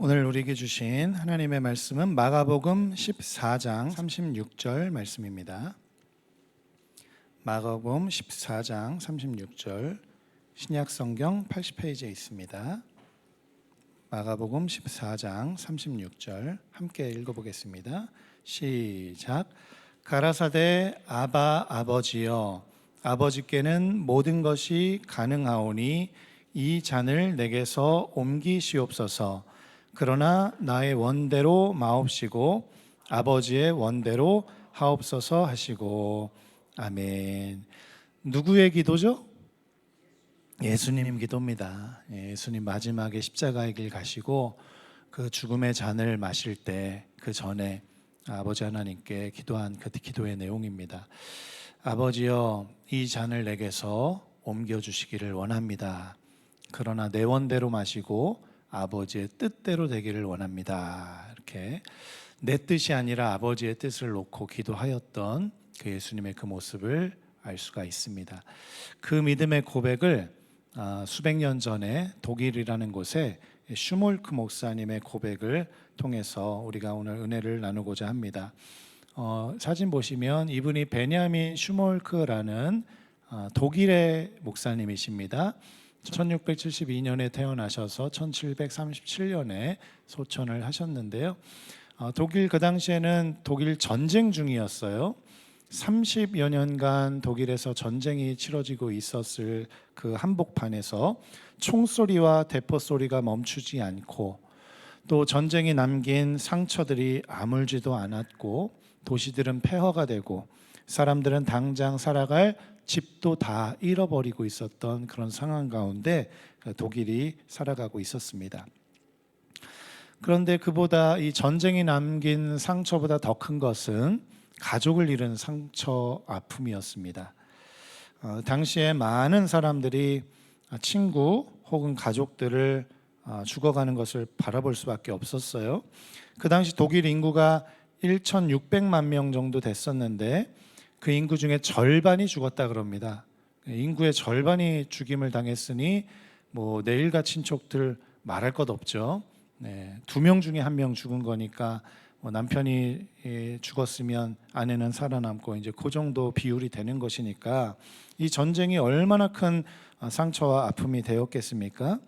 오늘 우리에게 주신 하나님의 말씀은 마가복음 14장 36절 말씀입니다. 마가복음 14장 36절 신약성경 80페이지에 있습니다. 마가복음 14장 36절 함께 읽어보겠습니다. 시작. 가라사대 아바 아버지여, 아버지께는 모든 것이 가능하오니 이 잔을 내게서 옮기시옵소서. 그러나 나의 원대로 마옵시고 아버지의 원대로 하옵소서 하시고. 아멘. 누구의 기도죠? 예수님 기도입니다. 예수님 마지막에 십자가의 길 가시고 그 죽음의 잔을 마실 때 그 전에 아버지 하나님께 기도한 그 기도의 내용입니다. 아버지여, 이 잔을 내게서 옮겨주시기를 원합니다. 그러나 내 원대로 마시고 아버지의 뜻대로 되기를 원합니다. 이렇게 내 뜻이 아니라 아버지의 뜻을 놓고 기도하였던 그 예수님의 그 모습을 알 수가 있습니다. 그 믿음의 고백을 수백 년 전에 독일이라는 곳에 슈몰크 목사님의 고백을 통해서 우리가 오늘 은혜를 나누고자 합니다. 사진 보시면 이분이 베냐민 슈몰크라는 독일의 목사님이십니다. 1672년에 태어나셔서 1737년에 소천을 하셨는데요. 독일 그 당시에는 독일 전쟁 중이었어요. 30여 년간 독일에서 전쟁이 치러지고 있었을 그 한복판에서 총소리와 대포소리가 멈추지 않고 또 전쟁이 남긴 상처들이 아물지도 않았고 도시들은 폐허가 되고 사람들은 당장 살아갈 집도 다 잃어버리고 있었던 그런 상황 가운데 독일이 살아가고 있었습니다. 그런데 그보다 이 전쟁이 남긴 상처보다 더 큰 것은 가족을 잃은 상처, 아픔이었습니다. 당시에 많은 사람들이 친구 혹은 가족들을 죽어가는 것을 바라볼 수밖에 없었어요. 그 당시 독일 인구가 1,600만 명 정도 됐었는데 그 인구 중에 절반이 죽었다 그럽니다. 인구의 절반이 죽임을 당했으니 뭐 내일가 친척들 말할 것 없죠. 2명 중에 1명 죽은 거니까 남편이 죽었으면 아내는 살아남고 이제 그 정도 비율이 되는 것이니까 이 전쟁이 얼마나 큰 상처와 아픔이 되었겠습니까?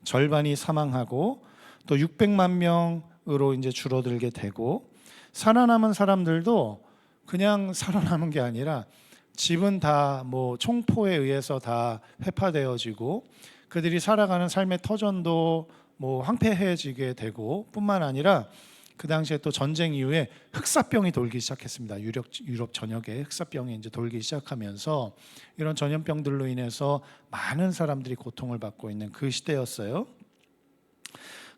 절반이 사망하고 또 600만 명으로 이제 줄어들게 되고 살아남은 사람들도 그냥 살아남은 게 아니라 집은 다 뭐 총포에 의해서 다 회파되어지고 그들이 살아가는 삶의 터전도 뭐 황폐해지게 되고 뿐만 아니라 그 당시에 또 전쟁 이후에 흑사병이 돌기 시작했습니다. 유럽 전역에 흑사병이 이제 돌기 시작하면서 이런 전염병들로 인해서 많은 사람들이 고통을 받고 있는 그 시대였어요.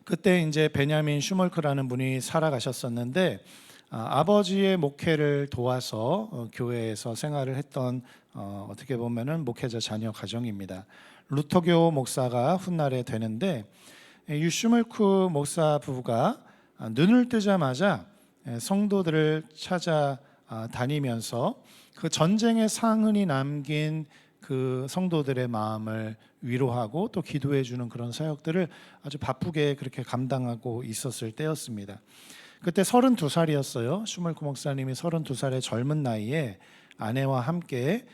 그때 이제 베냐민 슈멀크라는 분이 살아가셨었는데 아버지의 목회를 도와서 교회에서 생활을 했던 어떻게 보면은 목회자 자녀 가정입니다. 루터교 목사가 훗날에 되는데 이 슈멀크 목사 부부가 눈을 뜨자마자 성도들을 찾아 다니면서 그 전쟁의 상흔이 남긴 그 성도들의 마음을 위로하고 또 기도해 주는 그런 사역들을 아주 바쁘게 그렇게 감당하고 있었을 때였습니다. 그때 32살이었어요. 슈멀크 목사님이 32살의 젊은 나이에 아내와 함께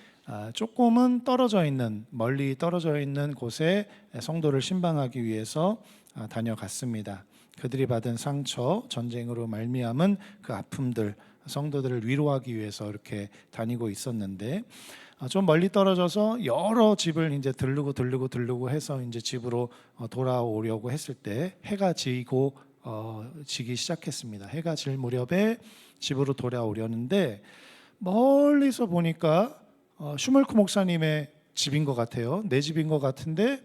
조금은 떨어져 있는, 멀리 떨어져 있는 곳에 성도를 신방하기 위해서 다녀갔습니다. 그들이 받은 상처, 전쟁으로 말미암은 그 아픔들, 성도들을 위로하기 위해서 이렇게 다니고 있었는데 좀 멀리 떨어져서 여러 집을 이제 들르고 해서 이제 집으로 돌아오려고 했을 때 해가 지기 시작했습니다. 해가 질 무렵에 집으로 돌아오려는데 멀리서 보니까 슈멀크 목사님의 집인 것 같아요. 내 집인 것 같은데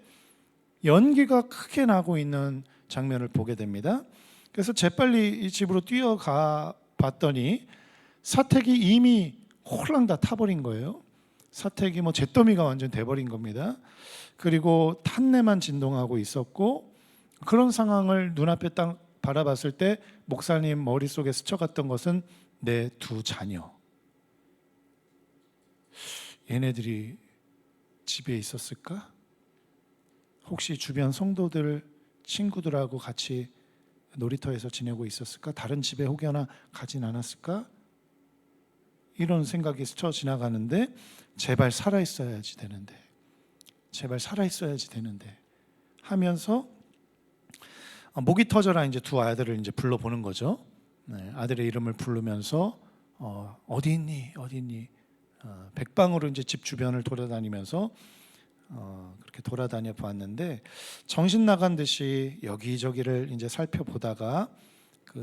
연기가 크게 나고 있는 장면을 보게 됩니다. 그래서 재빨리 이 집으로 뛰어가 봤더니 사택이 이미 홀랑 다 타버린 거예요. 사택이 뭐 잿더미가 완전 돼버린 겁니다. 그리고 탄내만 진동하고 있었고 그런 상황을 눈앞에 딱 바라봤을 때 목사님 머릿속에 스쳐갔던 것은 내 두 자녀. 얘네들이 집에 있었을까? 혹시 주변 성도들, 친구들하고 같이 놀이터에서 지내고 있었을까? 다른 집에 혹여나 가진 않았을까? 이런 생각이 스쳐 지나가는데 제발 살아있어야지 되는데, 제발 살아있어야지 되는데 하면서 목이 터져라 이제 두 아들을 이제 불러보는 거죠. 네, 아들의 이름을 부르면서 어디 있니? 어디 있니? 백방으로 이제 집 주변을 돌아다니면서 그렇게 돌아다녀 보았는데 정신 나간 듯이 여기저기를 이제 살펴보다가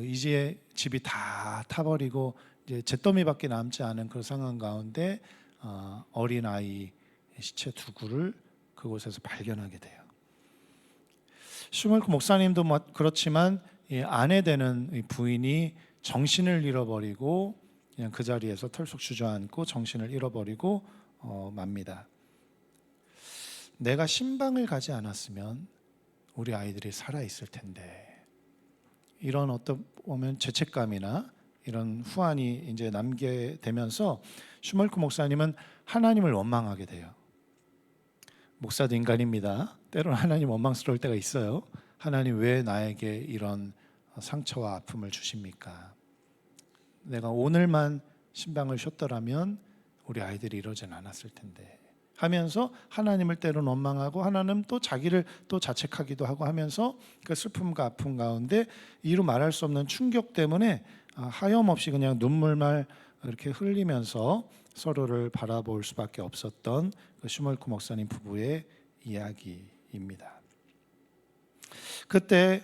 이제 집이 다 타버리고 이제 잿더미밖에 남지 않은 그 상황 가운데 어린 아이 시체 두 구를 그곳에서 발견하게 돼요. 슈멀크 목사님도 그렇지만 아내 되는 부인이 정신을 잃어버리고 그냥 그 자리에서 털썩 주저앉고 정신을 잃어버리고 맙니다. 내가 신방을 가지 않았으면 우리 아이들이 살아 있을 텐데, 이런 어떤 보면 죄책감이나 이런 후환이 이제 남게 되면서 슈멀크 목사님은 하나님을 원망하게 돼요. 목사도 인간입니다. 때로는 하나님 원망스러울 때가 있어요. 하나님 왜 나에게 이런 상처와 아픔을 주십니까? 내가 오늘만 신방을 쉬었더라면 우리 아이들이 이러진 않았을 텐데 하면서 하나님을 때로는 원망하고 하나님 또 자기를 또 자책하기도 하고 하면서 그 슬픔과 아픔 가운데 이루 말할 수 없는 충격 때문에 하염없이 그냥 눈물만 이렇게 흘리면서 서로를 바라볼 수밖에 없었던 그 슈멀크 목사님 부부의 이야기입니다. 그때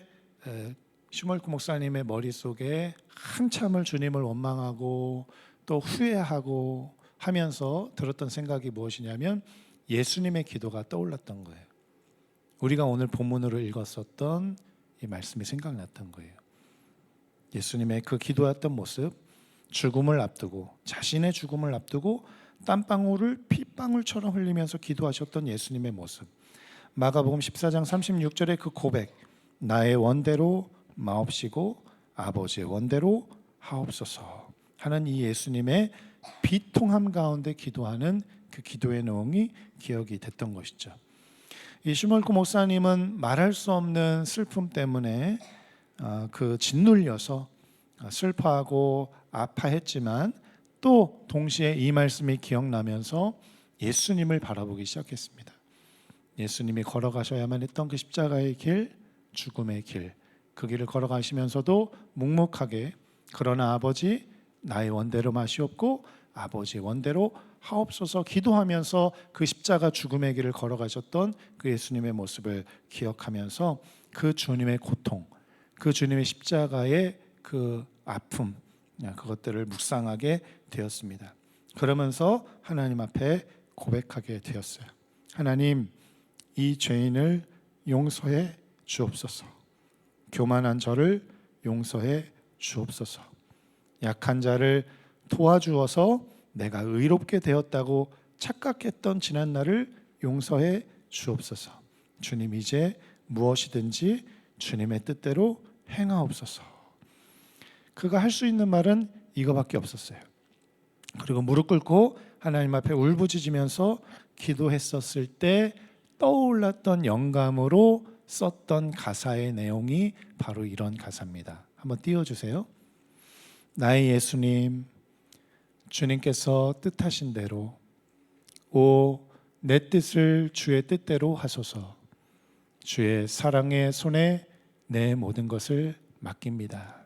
슈멀크 목사님의 머릿속에 한참을 주님을 원망하고 또 후회하고 하면서 들었던 생각이 무엇이냐면 예수님의 기도가 떠올랐던 거예요. 우리가 오늘 본문으로 읽었었던 이 말씀이 생각났던 거예요. 예수님의 그 기도했던 모습, 죽음을 앞두고 자신의 죽음을 앞두고 땀방울을 핏방울처럼 흘리면서 기도하셨던 예수님의 모습, 마가복음 14장 36절의 그 고백, 나의 원대로 마옵시고 아버지의 원대로 하옵소서 하는 이 예수님의 비통함 가운데 기도하는 그 기도의 내용이 기억이 됐던 것이죠. 이 슈멀크 목사님은 말할 수 없는 슬픔 때문에 그 짓눌려서 슬퍼하고 아파했지만 또 동시에 이 말씀이 기억나면서 예수님을 바라보기 시작했습니다. 예수님이 걸어가셔야만 했던 그 십자가의 길, 죽음의 길, 그 길을 걸어가시면서도 묵묵하게 그러나 아버지 나의 원대로 마시옵고 아버지의 원대로 하옵소서 기도하면서 그 십자가 죽음의 길을 걸어가셨던 그 예수님의 모습을 기억하면서 그 주님의 고통, 그 주님의 십자가의 그 아픔, 그것들을 묵상하게 되었습니다. 그러면서 하나님 앞에 고백하게 되었어요. 하나님, 이 죄인을 용서해 주옵소서. 교만한 저를 용서해 주옵소서. 약한 자를 도와주어서 내가 의롭게 되었다고 착각했던 지난 날을 용서해 주옵소서. 주님, 이제 무엇이든지 주님의 뜻대로 행하옵소서. 그가 할 수 있는 말은 이거밖에 없었어요. 그리고 무릎 꿇고 하나님 앞에 울부짖으면서 기도했었을 때 떠올랐던 영감으로 썼던 가사의 내용이 바로 이런 가사입니다. 한번 띄워주세요. 나의 예수님, 주님께서 뜻하신 대로 내 뜻을 주의 뜻대로 하소서. 주의 사랑의 손에 내 모든 것을 맡깁니다.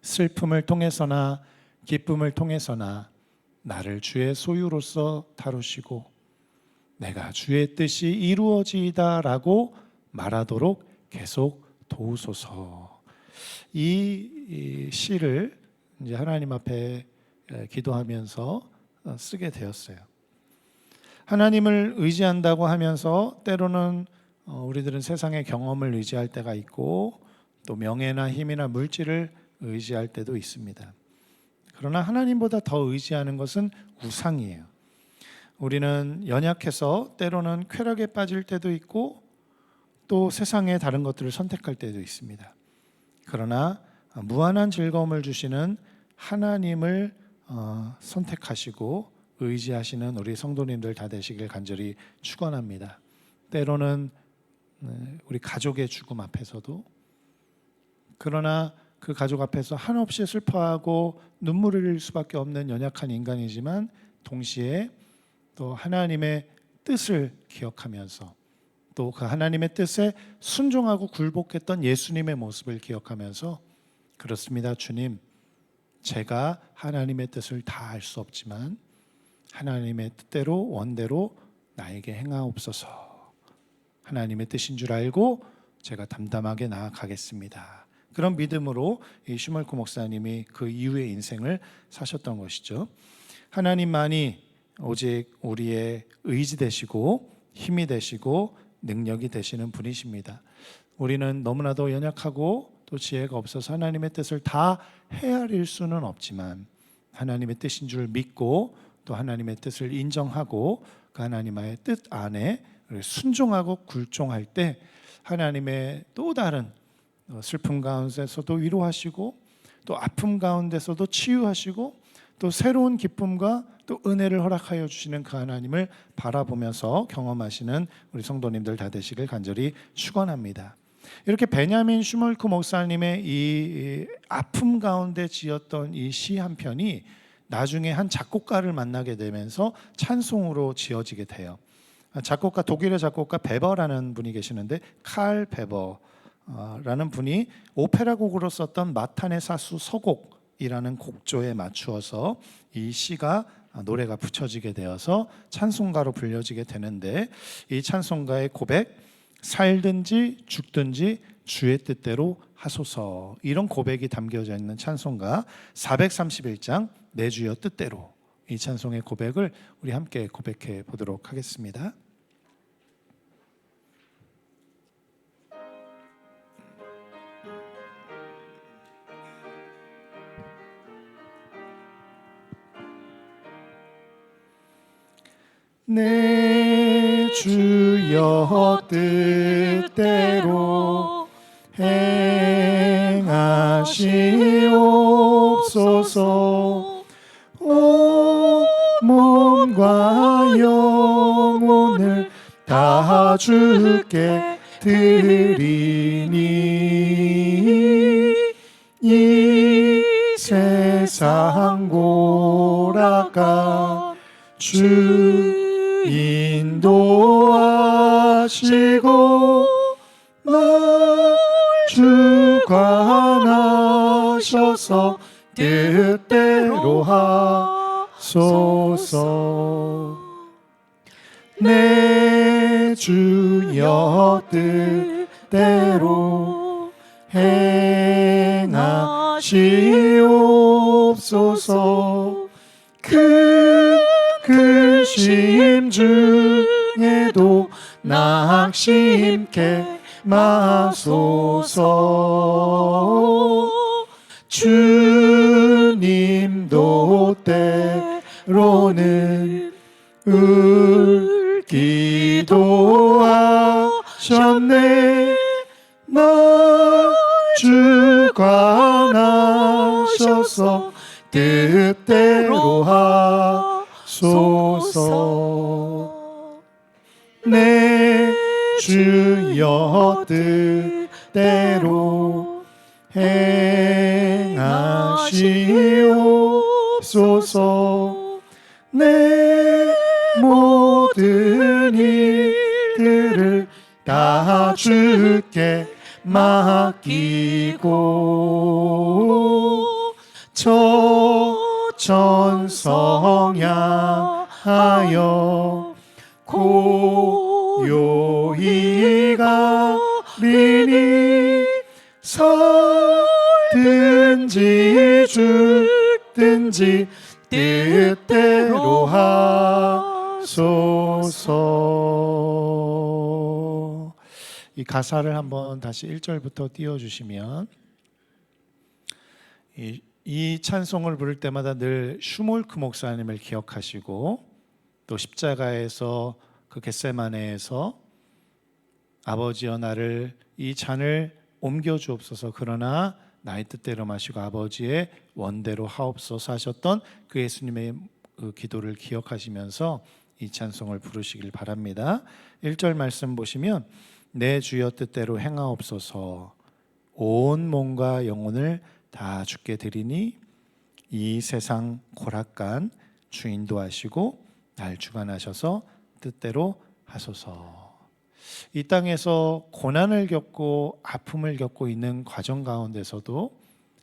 슬픔을 통해서나 기쁨을 통해서나 나를 주의 소유로서 다루시고 내가 주의 뜻이 이루어지이다라고 말하도록 계속 도우소서. 이 시를 이제 하나님 앞에 기도하면서 쓰게 되었어요. 하나님을 의지한다고 하면서 때로는 우리들은 세상의 경험을 의지할 때가 있고 또 명예나 힘이나 물질을 의지할 때도 있습니다. 그러나 하나님보다 더 의지하는 것은 우상이에요. 우리는 연약해서 때로는 쾌락에 빠질 때도 있고 또 세상의 다른 것들을 선택할 때도 있습니다. 그러나 무한한 즐거움을 주시는 하나님을 선택하시고 의지하시는 우리 성도님들 다 되시길 간절히 축원합니다. 때로는 우리 가족의 죽음 앞에서도 그러나 그 가족 앞에서 한없이 슬퍼하고 눈물을 흘릴 수밖에 없는 연약한 인간이지만 동시에 또 하나님의 뜻을 기억하면서 또 그 하나님의 뜻에 순종하고 굴복했던 예수님의 모습을 기억하면서 그렇습니다, 주님. 제가 하나님의 뜻을 다 알 수 없지만 하나님의 뜻대로 원대로 나에게 행하옵소서. 하나님의 뜻인 줄 알고 제가 담담하게 나아가겠습니다. 그런 믿음으로 이 슈멀크 목사님이 그 이후의 인생을 사셨던 것이죠. 하나님만이 오직 우리의 의지 되시고 힘이 되시고 능력이 되시는 분이십니다. 우리는 너무나도 연약하고 또 지혜가 없어서 하나님의 뜻을 다 헤아릴 수는 없지만 하나님의 뜻인 줄 믿고 또 하나님의 뜻을 인정하고 그 하나님의 뜻 안에 순종하고 굴종할 때 하나님의 또 다른 슬픔 가운데서도 위로하시고 또 아픔 가운데서도 치유하시고 또 새로운 기쁨과 또 은혜를 허락하여 주시는 그 하나님을 바라보면서 경험하시는 우리 성도님들 다 되시길 간절히 축원합니다. 이렇게 베냐민 슈멀크 목사님의 이 아픔 가운데 지었던 이 시 한 편이 나중에 한 작곡가를 만나게 되면서 찬송으로 지어지게 돼요. 작곡가, 독일의 작곡가 베버라는 분이 계시는데 칼 베버라는 분이 오페라곡으로 썼던 마탄의 사수 서곡이라는 곡조에 맞추어서 이 시가 노래가 붙여지게 되어서 찬송가로 불려지게 되는데 이 찬송가의 고백, 살든지 죽든지 주의 뜻대로 하소서, 이런 고백이 담겨져 있는 찬송가 431장 내 주여 뜻대로, 이 찬송의 고백을 우리 함께 고백해 보도록 하겠습니다. 내 주여 뜻대로 행하시옵소서. 온 몸과 영혼을 다 주께 드리니 이 세상 고락가 주 인도하시고 나 주관하셔서 뜻대로 하소서. 내 주여 뜻대로 행하시옵소서. 근심 중에도 낙심케 마소서. 주님도 때로는 울기도 하셨네. 나 주관하셔서 뜻대로 하소서. 내 주여 뜻대로 행하시옵소서. 내 모든 일들을 다 주께 맡기고 천성향하여 고요히 가리니 살든지 죽든지 뜻대로 하소서. 이 가사를 한번 다시 1절부터 띄워주시면, 이 찬송을 부를 때마다 늘 슈몰크 목사님을 기억하시고 또 십자가에서 그 겟세마네에서 아버지여 나를 이 잔을 옮겨 주옵소서 그러나 나의 뜻대로 마시고 아버지의 원대로 하옵소서 하셨던 그 예수님의 그 기도를 기억하시면서 이 찬송을 부르시길 바랍니다. 1절 말씀 보시면 내 주여 뜻대로 행하옵소서. 온 몸과 영혼을 다 주께 드리니 이 세상 고락간 주인도 하시고 날 주관하셔서 뜻대로 하소서. 이 땅에서 고난을 겪고 아픔을 겪고 있는 과정 가운데서도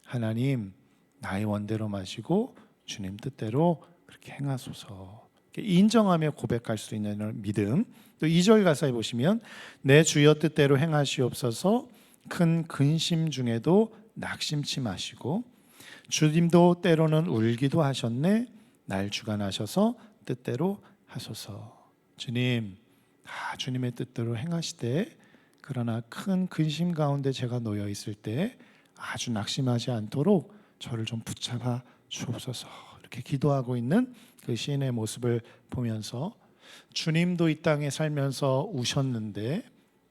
하나님 나의 원대로 마시고 주님 뜻대로 그렇게 행하소서. 인정하며 고백할 수 있는 믿음. 또 2절 가사에 보시면 내 주여 뜻대로 행하시옵소서. 큰 근심 중에도 낙심치 마시고 주님도 때로는 울기도 하셨네. 날 주관하셔서 뜻대로 하소서. 주님, 다 주님의 뜻대로 행하시되 그러나 큰 근심 가운데 제가 놓여 있을 때 아주 낙심하지 않도록 저를 좀 붙잡아 주옵소서. 이렇게 기도하고 있는 그 시인의 모습을 보면서 주님도 이 땅에 살면서 우셨는데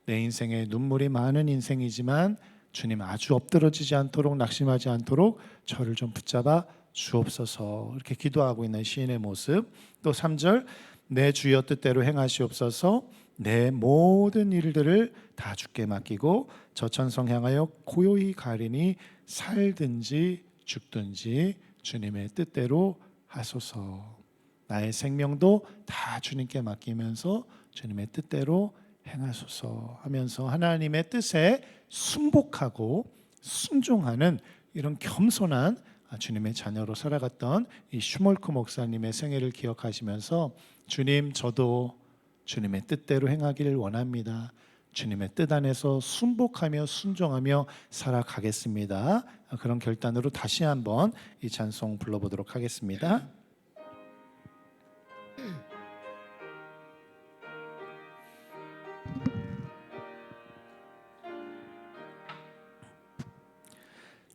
내 인생에 눈물이 많은 인생이지만 주님 아주 엎드러지지 않도록 낙심하지 않도록 저를 좀 붙잡아 주옵소서. 이렇게 기도하고 있는 시인의 모습. 또 3절 내 주여 뜻대로 행하시옵소서. 내 모든 일들을 다 주께 맡기고 저천성 향하여 고요히 가리니 살든지 죽든지 주님의 뜻대로 하소서. 나의 생명도 다 주님께 맡기면서 주님의 뜻대로 행하소서 하면서 하나님의 뜻에 순복하고 순종하는 이런 겸손한 주님의 자녀로 살아갔던 이 슈몰크 목사님의 생애를 기억하시면서 주님, 저도 주님의 뜻대로 행하기를 원합니다. 주님의 뜻 안에서 순복하며 순종하며 살아가겠습니다. 그런 결단으로 다시 한번 이 찬송 불러보도록 하겠습니다.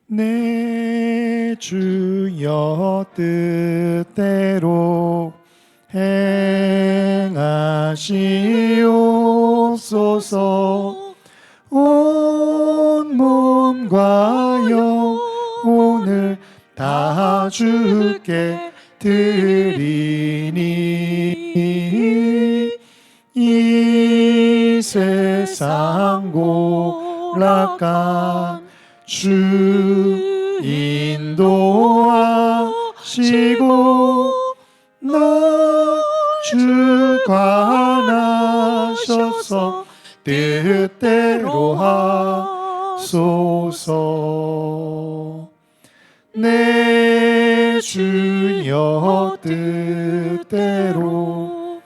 내 주여 뜻대로 행하시옵소서. 온 몸과 영혼을 다 주께 드리니 이 세상 고락간 주 인도하시고 나 주관하셔서 뜻대로 하소서. 내 주여 뜻대로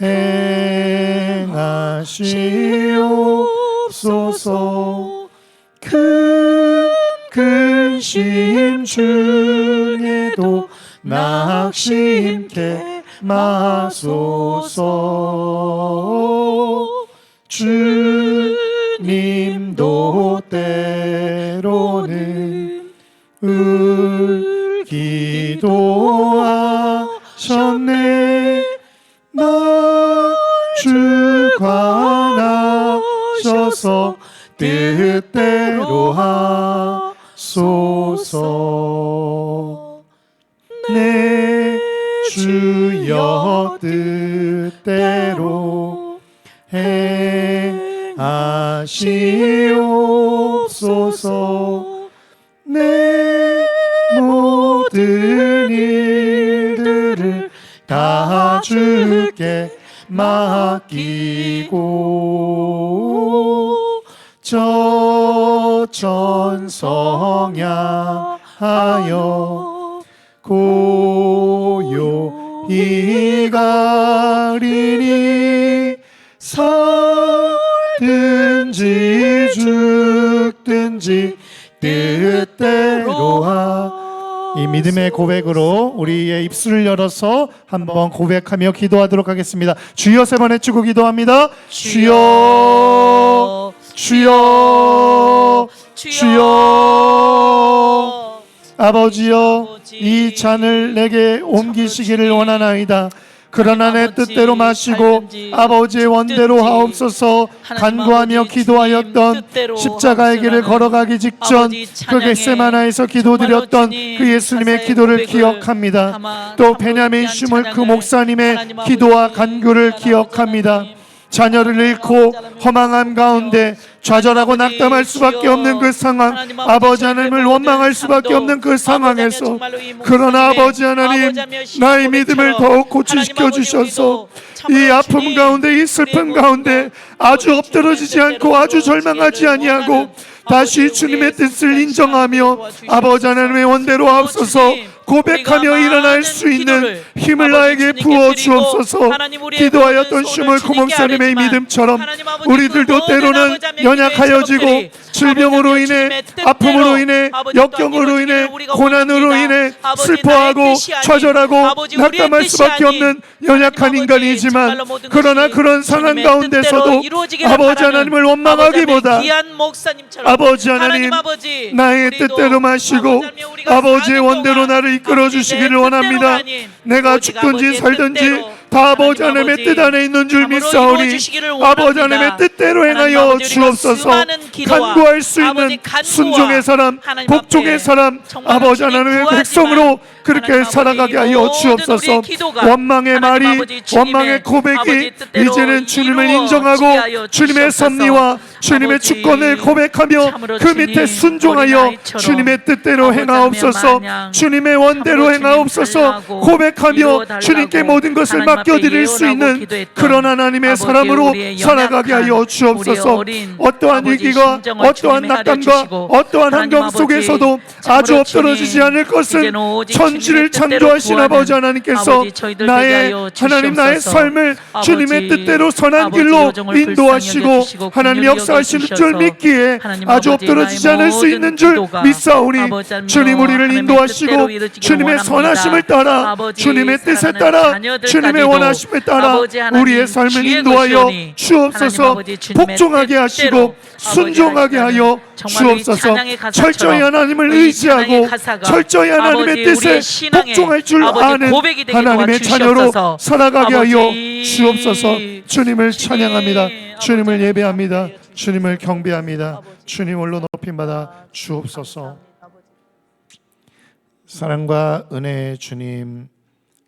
행하시옵소서. 큰 근심 중에도 낙심케 마소서. 주님도 때로는 울기도 하셨네. 나 주관하셔서 뜻대로 하소서. 내 주여 뜻대로 행하시옵소서. 내 모든 일들을 다 주께 맡기고 저천성 향하여 고요히 가리니 살든지 죽든지 뜻대로 이 믿음의 고백으로 우리의 입술을 열어서 한번 고백하며 기도하도록 하겠습니다. 주여 세 번 외치고 기도합니다. 주여, 주여, 주여. 아버지여, 이 잔을 내게 옮기시기를 원하나이다. 그러나 내 뜻대로 마시고 아버지의 원대로 하옵소서. 간구하며 기도하였던 십자가의 길을 걸어가기 직전 그 겟세마나에서 기도드렸던 그 예수님의 기도를 기억합니다. 또 베냐민 슈몰크 목사님의 기도와 간구를 기억합니다. 자녀를 잃고 허망함 가운데 좌절하고 낙담할 수밖에 없는 그 상황, 아버지 하나님을 원망할 수밖에 없는 그 상황에서, 그러나 아버지 하나님, 나의 믿음을 더욱 고취시켜 주셔서 이 아픔 가운데, 이 슬픔 가운데 아주 엎드러지지 않고 아주 절망하지 아니하고 다시 주님의 뜻을 인정하며 아버지 하나님의 원대로 앞서서 고백하며 일어날 수 있는 힘을 나에게 부어 주옵소서. 기도하였던 슈몰크 목사님의 믿음처럼 우리들도 때로는 연약하여지고 질병으로 인해, 아픔으로 인해, 역경으로 인해, 고난으로 인해 슬퍼하고 좌절하고 낙담할 수밖에 없는 연약한 인간이지만, 그러나 그런 상황 가운데서도 아버지 하나님을 원망하기보다 아버지 하나님, 나의 뜻대로 마시고 아버지의 원대로 나를 이끌어 주시기를 원합니다. 내가 죽든지 살든지 다 아버지 하나님의 뜻 안에 있는 줄 믿사오니 아버지 하나님의 뜻대로 행하여 주옵소서. 간구할 수 있는 순종의 사람, 복종의 사람, 아버지 하나님의 백성으로 그렇게 살아가게 하여 주옵소서. 원망의 말이, 원망의 고백이 이제는 주님을 인정하고 주님의 섭리와 주님의 주권을 고백하며 그 밑에 순종하여 주님의 뜻대로 행하옵소서. 주님의 원대로 행하옵소서. 고백하며 주님께 모든 것을 맡겨드릴 수 있는 그런 하나님의 사람으로 살아가게 하여 주옵소서. 어떠한 위기가, 어떠한 낙담과 어떠한 환경 속에서도 아주 엎드러지지 않을 것은 천지를 창조하신 아버지 하나님께서 나의 하나님, 나의 삶을 주님의 뜻대로 선한 길로 인도하시고 하나님 역사하시는 줄 믿기에 아주 엎드러지지 않을 수 있는 줄 믿사오니 주님 우리를 인도하시고 주님의 선하심을 따라, 주님의 뜻에 따라, 주님의 원하심에 따라 우리의 삶을 인도하여 주옵소서. 복종하게 하시고 순종하게 하여 주옵소서. 철저히 하나님을 의지하고 철저히 하나님의 뜻에 복종할 줄 아는 하나님의 자녀로 살아가게 하여 주옵소서. 주님을 찬양합니다. 주님을 예배합니다. 주님을 경배합니다. 주님 홀로 높임받아 주옵소서. 사랑과 은혜의 주님,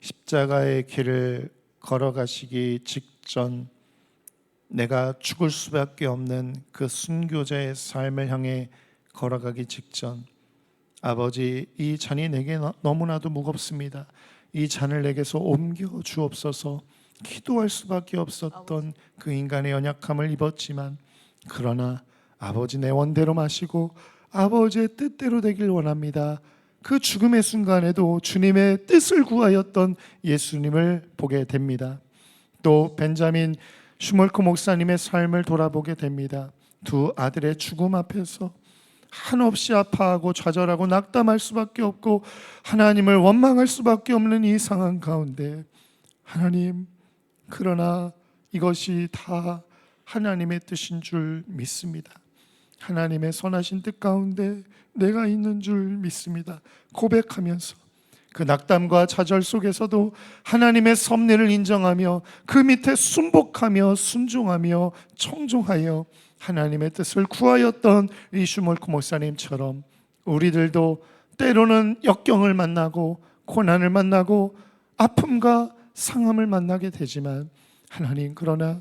십자가의 길을 걸어가시기 직전 내가 죽을 수밖에 없는 그 순교자의 삶을 향해 걸어가기 직전, 아버지, 이 잔이 내게 너무나도 무겁습니다. 이 잔을 내게서 옮겨 주옵소서. 기도할 수밖에 없었던 그 인간의 연약함을 입었지만, 그러나 아버지 내 원대로 마시고 아버지의 뜻대로 되길 원합니다. 그 죽음의 순간에도 주님의 뜻을 구하였던 예수님을 보게 됩니다. 또 벤자민 슈몰크 목사님의 삶을 돌아보게 됩니다. 두 아들의 죽음 앞에서 한없이 아파하고 좌절하고 낙담할 수밖에 없고 하나님을 원망할 수밖에 없는 이 상황 가운데, 하나님, 그러나 이것이 다 하나님의 뜻인 줄 믿습니다. 하나님의 선하신 뜻 가운데 내가 있는 줄 믿습니다. 고백하면서 그 낙담과 좌절 속에서도 하나님의 섭리를 인정하며 그 밑에 순복하며 순종하며 청종하여 하나님의 뜻을 구하였던 이 슈몰크 목사님처럼 우리들도 때로는 역경을 만나고 고난을 만나고 아픔과 상함을 만나게 되지만, 하나님, 그러나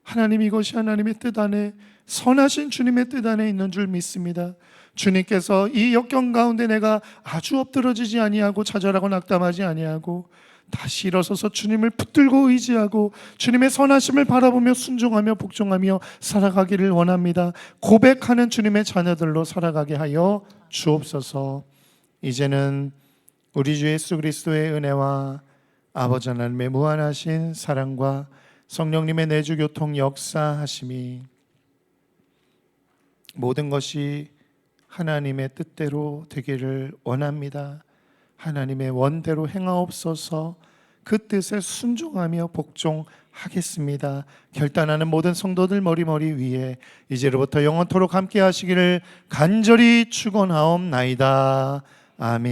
하나님, 이것이 하나님의 뜻 안에, 선하신 주님의 뜻 안에 있는 줄 믿습니다. 주님께서 이 역경 가운데 내가 아주 엎드러지지 아니하고 좌절하고 낙담하지 아니하고 다시 일어서서 주님을 붙들고 의지하고 주님의 선하심을 바라보며 순종하며 복종하며 살아가기를 원합니다. 고백하는 주님의 자녀들로 살아가게 하여 주옵소서. 이제는 우리 주 예수 그리스도의 은혜와 아버지 하나님의 무한하신 사랑과 성령님의 내주 교통 역사하심이, 모든 것이 하나님의 뜻대로 되기를 원합니다. 하나님의 원대로 행하옵소서. 그 뜻에 순종하며 복종하겠습니다. 결단하는 모든 성도들 머리 위에 이제로부터 영원토록 함께 하시기를 간절히 축원하옵나이다. 아멘.